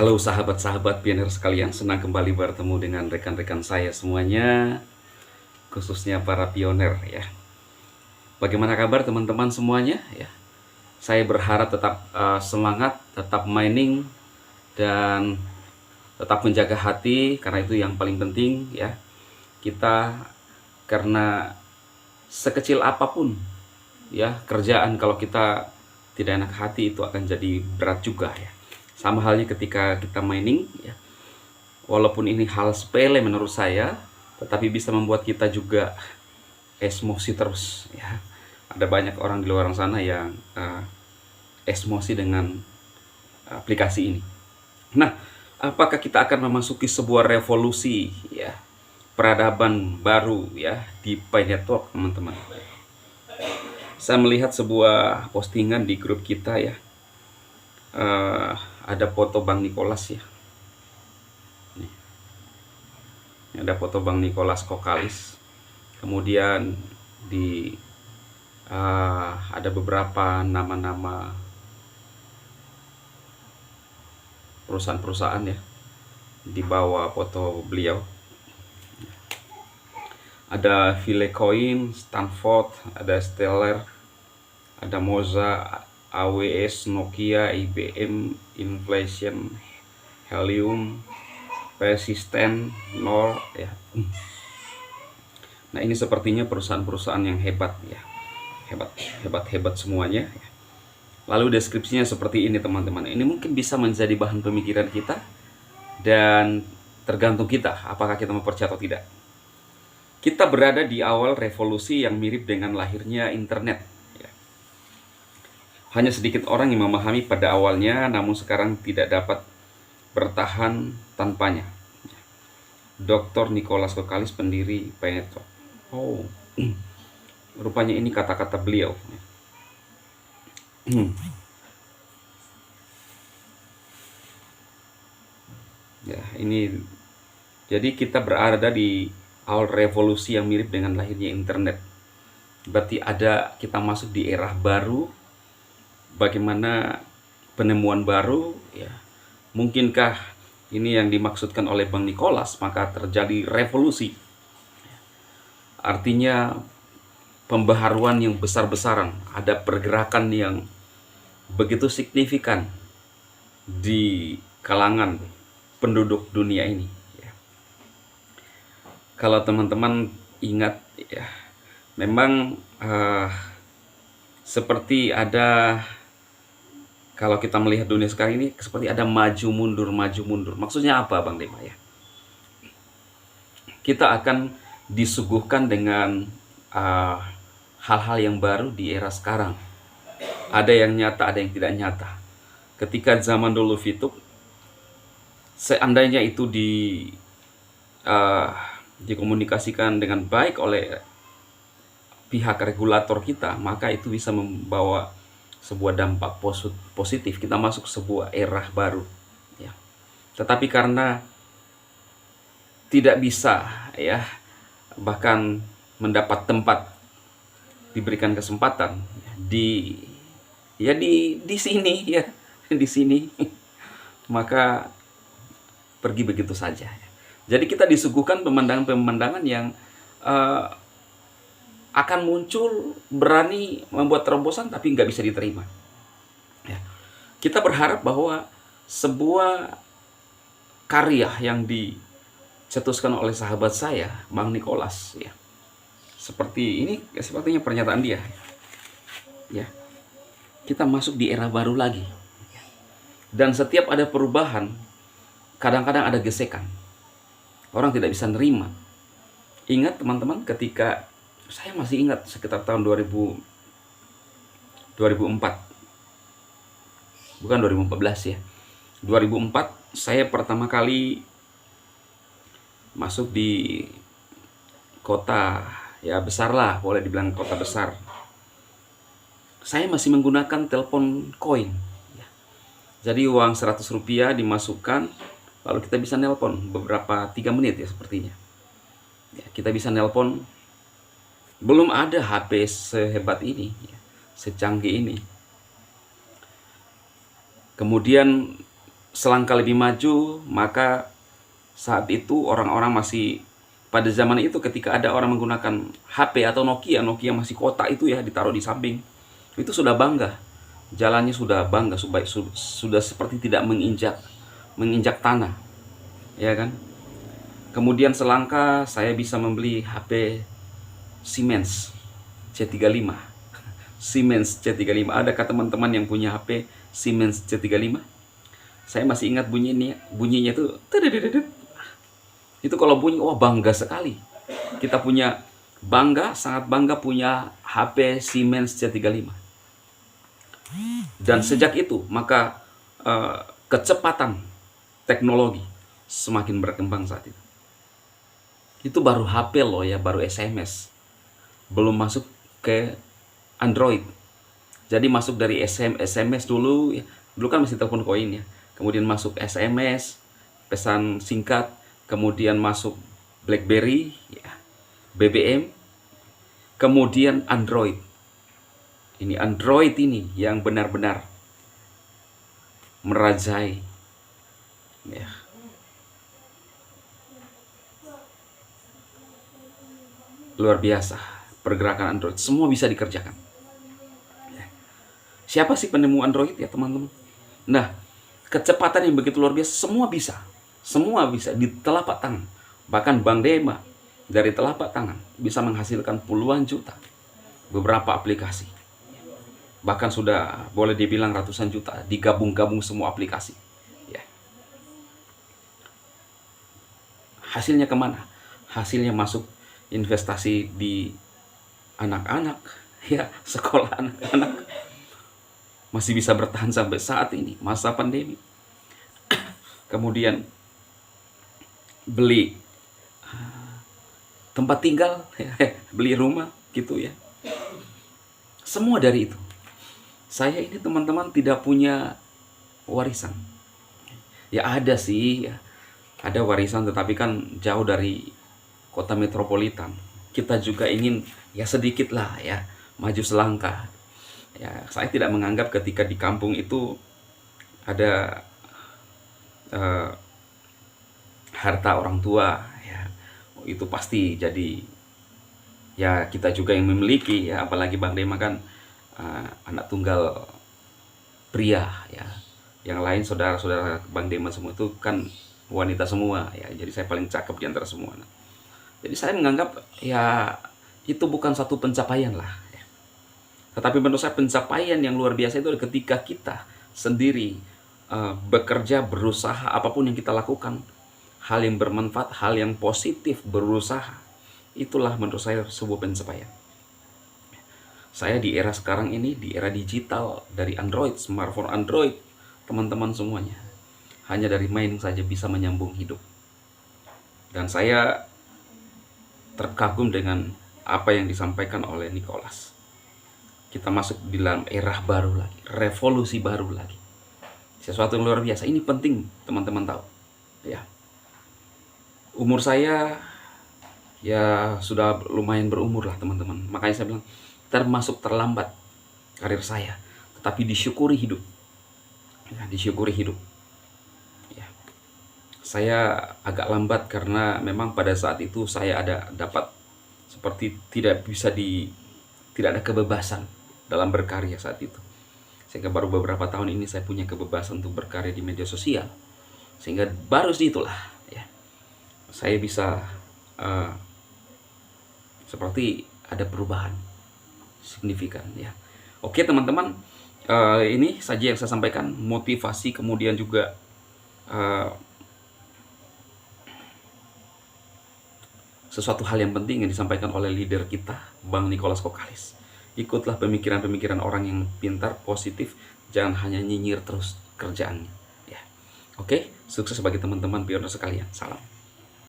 Halo sahabat-sahabat pionir sekalian, senang kembali bertemu dengan rekan-rekan saya semuanya, khususnya para pionir ya. Bagaimana kabar teman-teman semuanya ya? Saya berharap tetap semangat, tetap mining, dan tetap menjaga hati, karena itu yang paling penting ya. Kita karena sekecil apapun ya kerjaan, kalau kita tidak enak hati itu akan jadi berat juga ya. Sama halnya ketika kita mining ya. Walaupun ini hal sepele menurut saya, tetapi bisa membuat kita juga emosi terus ya. Ada banyak orang di luar sana yang emosi dengan aplikasi ini. Nah, apakah kita akan memasuki sebuah revolusi ya, peradaban baru ya di Pi Network, teman-teman? Saya melihat sebuah postingan di grup kita ya. Ada foto Bang Nicholas ya. Ada foto Bang Nicholas Kokalis. Kemudian di ada beberapa nama-nama perusahaan-perusahaan ya di bawah foto beliau. Ada Filecoin, Stanford, ada Stellar, ada Moza, AWS, Nokia, IBM, Inflation, Helium, Persistent, Nor ya. Nah, ini sepertinya perusahaan-perusahaan yang hebat ya. Hebat semuanya ya. Lalu deskripsinya seperti ini, teman-teman. Ini mungkin bisa menjadi bahan pemikiran kita, dan tergantung kita apakah kita mau percaya atau tidak. Kita berada di awal revolusi yang mirip dengan lahirnya internet ya. Hanya sedikit orang yang memahami pada awalnya, namun sekarang tidak dapat bertahan tanpanya. Dr. Nicholas Kokalis, pendiri Pi Network. Oh, rupanya ini kata-kata beliau. Ya, ini jadi kita berada di awal revolusi yang mirip dengan lahirnya internet. Berarti kita masuk di era baru. Bagaimana penemuan baru ya? Mungkinkah ini yang dimaksudkan oleh Bang Nicholas? Maka terjadi revolusi. Artinya pembaharuan yang besar-besaran, ada pergerakan yang begitu signifikan di kalangan penduduk dunia ini ya. Kalau teman-teman ingat ya, memang seperti ada, kalau kita melihat dunia sekarang ini seperti ada maju mundur. Maksudnya apa, Bang Dema ya? Kita akan disuguhkan dengan hal-hal yang baru di era sekarang. Ada yang nyata, ada yang tidak nyata. Ketika zaman dulu VTube, seandainya itu dikomunikasikan dengan baik oleh pihak regulator kita, maka itu bisa membawa sebuah dampak positif. Kita masuk sebuah era baru ya. Tetapi karena tidak bisa ya, bahkan mendapat tempat, diberikan kesempatan di sini ya, di sini maka pergi begitu saja. Jadi kita disuguhkan pemandangan-pemandangan yang akan muncul, berani membuat terobosan, tapi nggak bisa diterima ya. Kita berharap bahwa sebuah karya yang dicetuskan oleh sahabat saya, Bang Nicholas ya, seperti ini, sepertinya pernyataan dia ya, kita masuk di era baru lagi. Dan setiap ada perubahan, kadang-kadang ada gesekan. Orang tidak bisa nerima. Ingat teman-teman, ketika saya masih ingat sekitar tahun 2004, bukan 2014 ya, 2004 saya pertama kali masuk di kota ya besar lah, boleh dibilang kota besar. Saya masih menggunakan telepon koin ya. Jadi uang 100 rupiah dimasukkan, lalu kita bisa nelpon beberapa 3 menit ya sepertinya ya, kita bisa nelpon. Belum ada HP sehebat ini ya, secanggih ini. Kemudian selangkah lebih maju, maka saat itu orang-orang masih, pada zaman itu ketika ada orang menggunakan HP atau Nokia masih kotak itu ya, ditaruh di samping, itu sudah bangga, jalannya sudah bangga, sudah seperti tidak menginjak tanah, ya kan. Kemudian selangkah saya bisa membeli HP Siemens C35. Siemens C35. Adakah teman-teman yang punya HP Siemens C35? Saya masih ingat bunyinya tuh. Itu kalau bunyi, wah bangga sekali. Kita punya sangat bangga punya HP Siemens C35. Dan sejak itu maka kecepatan teknologi semakin berkembang saat itu. Itu baru HP loh ya, baru SMS. Belum masuk ke Android. Jadi masuk dari SMS dulu ya. Dulu kan masih telepon koin ya. Kemudian masuk SMS, pesan singkat, kemudian masuk BlackBerry ya, BBM, kemudian Android. Ini Android ini yang benar-benar merajai ya. Luar biasa pergerakan Android, semua bisa dikerjakan. Siapa sih penemu Android ya teman-teman? Nah, kecepatan yang begitu luar biasa, semua bisa di telapak tangan. Bahkan Bang Dema dari telapak tangan bisa menghasilkan puluhan juta beberapa aplikasi, bahkan sudah boleh dibilang ratusan juta digabung-gabung semua aplikasi ya. Hasilnya kemana? Hasilnya masuk investasi di anak-anak ya, sekolah anak-anak masih bisa bertahan sampai saat ini, masa pandemi. Kemudian beli tempat tinggal ya, beli rumah gitu ya. Semua dari itu. Saya ini teman-teman tidak punya warisan. Ya ada sih ya, ada warisan, tetapi kan jauh dari kota metropolitan. Kita juga ingin ya sedikit lah ya, maju selangkah. Ya, saya tidak menganggap ketika di kampung itu ada harta orang tua ya, itu pasti jadi ya kita juga yang memiliki ya, apalagi Bang Dema kan anak tunggal pria ya. Yang lain saudara-saudara Bang Dema semua itu kan wanita semua ya, jadi saya paling cakep di antara semua. Jadi saya menganggap ya itu bukan satu pencapaian lah ya. Tetapi menurut saya pencapaian yang luar biasa itu ketika kita sendiri bekerja, berusaha, apapun yang kita lakukan, hal yang bermanfaat, hal yang positif, berusaha, itulah menurut saya sebuah pencapaian. Saya di era sekarang ini, di era digital, dari Android, smartphone Android, teman-teman semuanya, hanya dari main saja bisa menyambung hidup. Dan saya terkagum dengan apa yang disampaikan oleh Nicholas. Kita masuk di dalam era baru lagi, revolusi baru lagi. Sesuatu yang luar biasa. Ini penting teman-teman tahu. Ya. Umur saya ya sudah lumayan berumur lah teman-teman. Makanya saya bilang termasuk terlambat karir saya, tetapi disyukuri hidup. Ya, disyukuri hidup. Ya. Saya agak lambat karena memang pada saat itu saya dapat seperti tidak ada kebebasan dalam berkarya saat itu. Sehingga baru beberapa tahun ini saya punya kebebasan untuk berkarya di media sosial. Sehingga baru itulah ya, saya bisa seperti ada perubahan signifikan ya. Oke teman-teman, ini saja yang saya sampaikan, motivasi, kemudian juga sesuatu hal yang penting yang disampaikan oleh leader kita, Bang Nicholas Kokalis. Ikutlah pemikiran-pemikiran orang yang pintar, positif, jangan hanya nyinyir terus kerjaannya ya. Oke, sukses bagi teman-teman pioner sekalian. Salam.